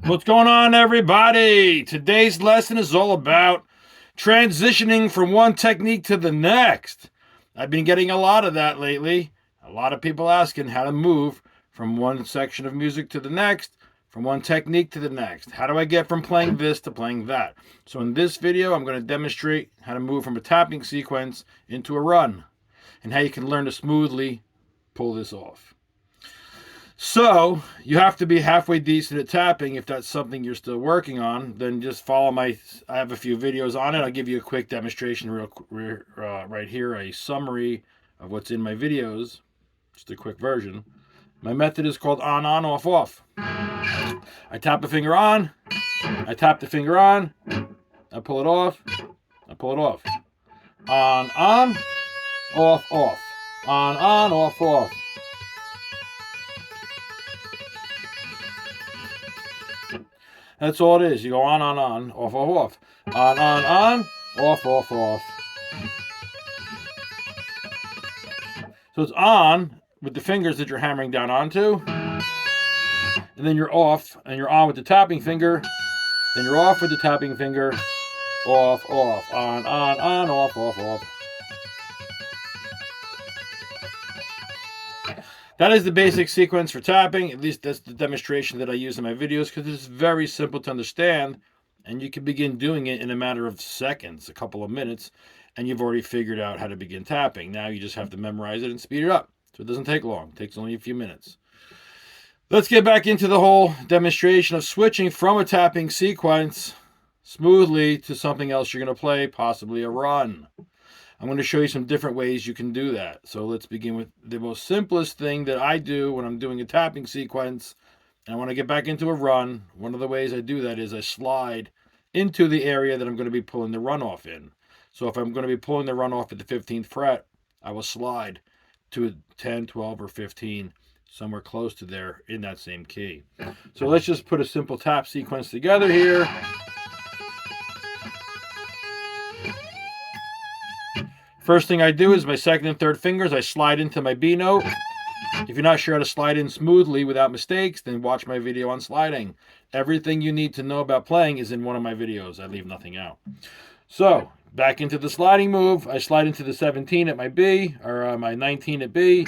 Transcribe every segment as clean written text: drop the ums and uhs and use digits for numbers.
What's going on, everybody? Today's lesson is all about transitioning from one technique to the next. I've been getting a lot of that lately. A lot of people asking how to move from one section of music to the next, from one technique to the next. How do I get from playing this to playing that? So in this video, I'm going to demonstrate how to move from a tapping sequence into a run and how you can learn to smoothly pull this off. So you have to be halfway decent at tapping. If that's something you're still working on, then just follow I have a few videos on it. I'll give you a quick demonstration right here, a summary of what's in my videos, just a quick version. My method is called on, off, off. I tap a finger on, I tap the finger on, I pull it off, I pull it off. On, off, off. On, off, off. That's all it is. You go on, off, off, off. On, off, off, off. So it's on with the fingers that you're hammering down onto. And then you're off, and you're on with the tapping finger. Then you're off with the tapping finger. Off, off. On, off, off, off. That is the basic sequence for tapping. At least that's the demonstration that I use in my videos, because it's very simple to understand, and you can begin doing it in a matter of seconds, a couple of minutes, and you've already figured out how to begin tapping. Now you just have to memorize it and speed it up. So it doesn't take long. It takes only a few minutes. Let's get back into the whole demonstration of switching from a tapping sequence smoothly to something else you're going to play, possibly a run. I'm going to show you some different ways you can do that. So let's begin with the most simplest thing that I do when I'm doing a tapping sequence and I want to get back into a run. One of the ways I do that is I slide into the area that I'm going to be pulling the run off in. So if I'm going to be pulling the run off at the 15th fret, I will slide to 10, 12, or 15, somewhere close to there in that same key. So let's just put a simple tap sequence together here. First thing I do is my second and third fingers, I slide into my B note. If you're not sure how to slide in smoothly without mistakes, then watch my video on sliding. Everything you need to know about playing is in one of my videos. I leave nothing out. So, back into the sliding move. I slide into the 17 at my B, or my 19 at B.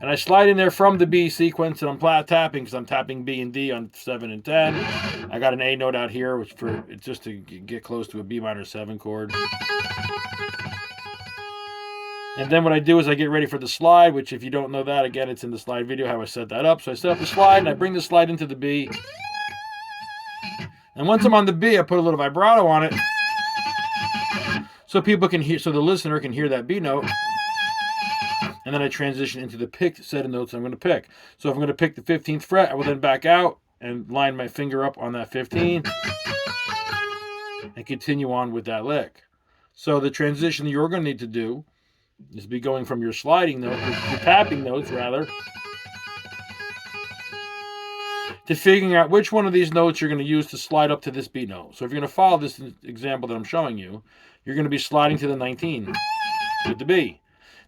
And I slide in there from the B sequence, and I'm flat tapping because I'm tapping B and D on 7 and 10. I got an A note out here, which it's just to get close to a B minor 7 chord. And then what I do is I get ready for the slide, which if you don't know that, again, it's in the slide video how I set that up. So I set up the slide and I bring the slide into the B. And once I'm on the B, I put a little vibrato on it so people can hear, so the listener can hear that B note. And then I transition into the picked set of notes I'm going to pick. So if I'm going to pick the 15th fret, I will then back out and line my finger up on that 15 and continue on with that lick. So the transition that you're going to need to do is be going from your sliding note, your tapping notes rather, to figuring out which one of these notes you're going to use to slide up to this B note. So if you're going to follow this example that I'm showing you, you're going to be sliding to the 19 with the B.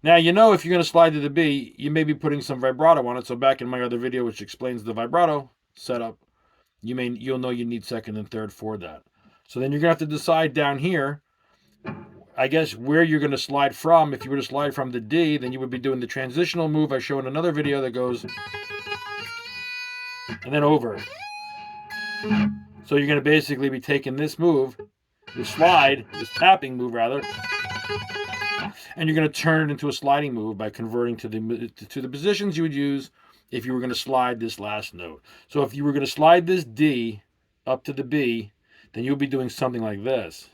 Now, you know, if you're going to slide to the B, you may be putting some vibrato on it. So back in my other video, which explains the vibrato setup, you'll know you need second and third for that. So then you're going to have to decide down here, I guess, where you're going to slide from. If you were to slide from the D, then you would be doing the transitional move I show in another video that goes and then over. So you're going to basically be taking this move, this slide, this tapping move rather, and you're going to turn it into a sliding move by converting to the positions you would use if you were going to slide this last note. So if you were going to slide this D up to the B, then you'll be doing something like this.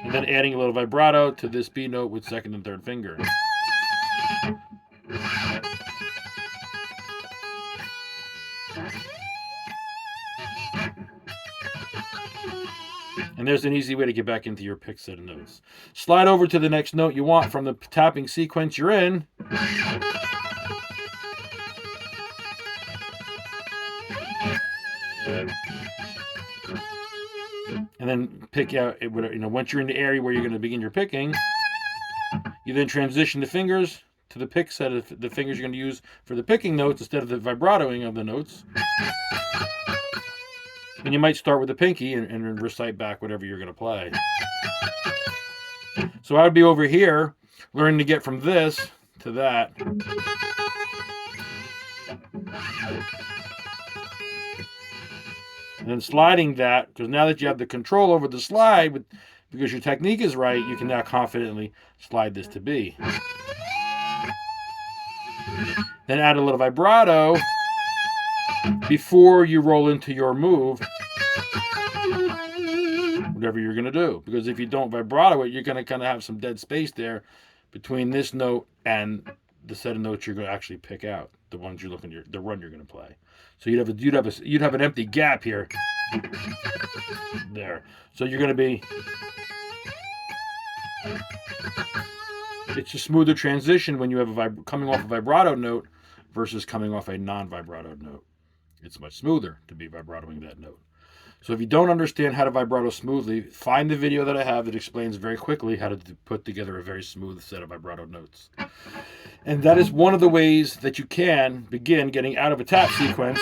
And then adding a little vibrato to this B note with second and third finger. And And there's an easy way to get back into your pick set of notes. Slide over to the next note you want from the tapping sequence you're in. And then pick out, once you're in the area where you're going to begin your picking, you then transition the fingers to the pick set of the fingers you're going to use for the picking notes instead of the vibratoing of the notes. And you might start with the pinky and recite back whatever you're going to play. So I would be over here learning to get from this to that. And then sliding that, because now that you have the control over the slide, because your technique is right, you can now confidently slide this to B. Then add a little vibrato before you roll into your move, whatever you're going to do. Because if you don't vibrato it, you're going to kind of have some dead space there between this note and the set of notes you're going to actually pick out, the ones you're looking at, the run you're going to play. So you'd have an empty gap here, there. So you're going to be. It's a smoother transition when you have coming off a vibrato note versus coming off a non-vibrato note. It's much smoother to be vibratoing that note. So if you don't understand how to vibrato smoothly, find the video that I have that explains very quickly how to put together a very smooth set of vibrato notes. And that is one of the ways that you can begin getting out of a tap sequence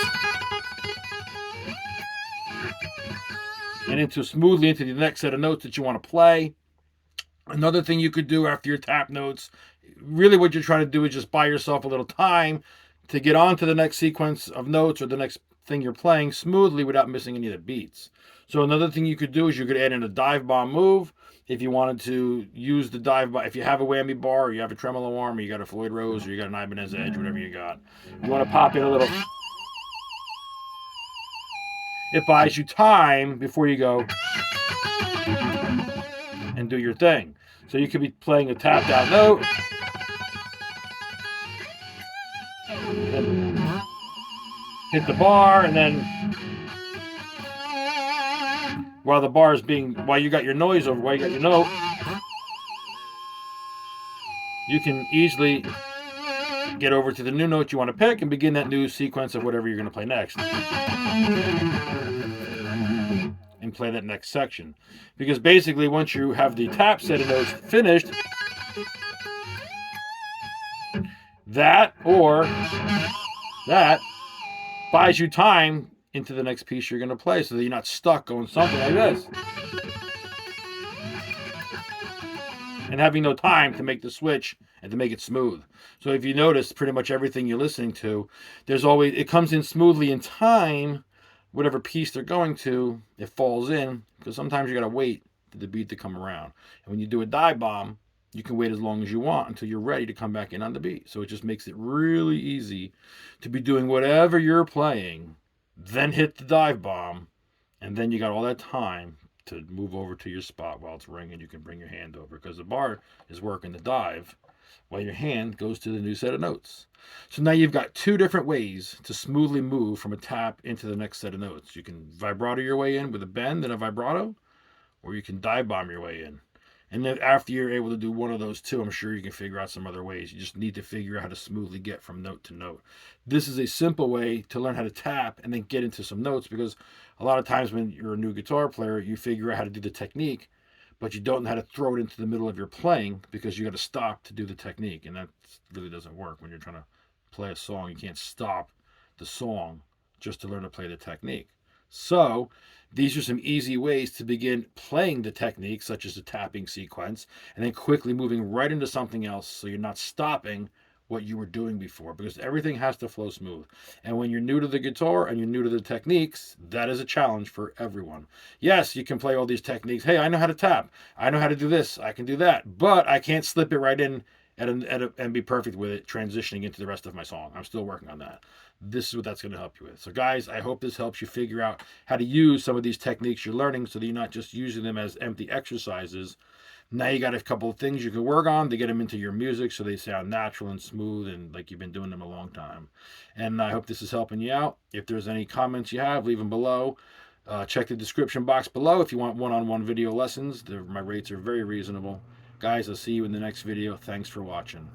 and smoothly into the next set of notes that you want to play. Another thing you could do after your tap notes, really what you're trying to do is just buy yourself a little time to get on to the next sequence of notes or the next thing you're playing smoothly without missing any of the beats. So another thing you could do is you could add in a dive bomb move if you wanted to use the dive bomb. If you have a whammy bar, or you have a tremolo arm, or you got a Floyd Rose, or you got an Ibanez Edge, whatever you got. You want to pop in a little. It buys you time before you go and do your thing. So you could be playing a tapped out note. Hit the bar, and then while you got your noise over, while you got your note, you can easily get over to the new note you want to pick and begin that new sequence of whatever you're going to play next. And play that next section. Because basically, once you have the tap set of notes finished, that or that buys you time into the next piece you're going to play so that you're not stuck going something like this. And having no time to make the switch and to make it smooth. So if you notice, pretty much everything you're listening to, it comes in smoothly in time. Whatever piece they're going to, it falls in, because sometimes you got to wait for the beat to come around. And when you do a dive bomb, you can wait as long as you want until you're ready to come back in on the beat. So it just makes it really easy to be doing whatever you're playing, then hit the dive bomb, and then you got all that time to move over to your spot while it's ringing. You can bring your hand over because the bar is working the dive while your hand goes to the new set of notes. So now you've got two different ways to smoothly move from a tap into the next set of notes. You can vibrato your way in with a bend and a vibrato, or you can dive bomb your way in. And then after you're able to do one of those two, I'm sure you can figure out some other ways. You just need to figure out how to smoothly get from note to note. This is a simple way to learn how to tap and then get into some notes, because a lot of times when you're a new guitar player, you figure out how to do the technique, but you don't know how to throw it into the middle of your playing because you got to stop to do the technique. And that really doesn't work when you're trying to play a song. You can't stop the song just to learn to play the technique. So these are some easy ways to begin playing the technique, such as the tapping sequence, and then quickly moving right into something else so you're not stopping what you were doing before, because everything has to flow smooth. And when you're new to the guitar and you're new to the techniques, that is a challenge for everyone. Yes, you can play all these techniques. Hey, I know how to tap. I know how to do this. I can do that. But I can't slip it right in and be perfect with it, transitioning into the rest of my song. I'm still working on that. This is what that's going to help you with. So guys, I hope this helps you figure out how to use some of these techniques you're learning so that you're not just using them as empty exercises. Now you got a couple of things you can work on to get them into your music so they sound natural and smooth and like you've been doing them a long time. And I hope this is helping you out. If there's any comments you have, leave them below. Check the description box below if you want one-on-one video lessons. My rates are very reasonable. Guys, I'll see you in the next video. Thanks for watching.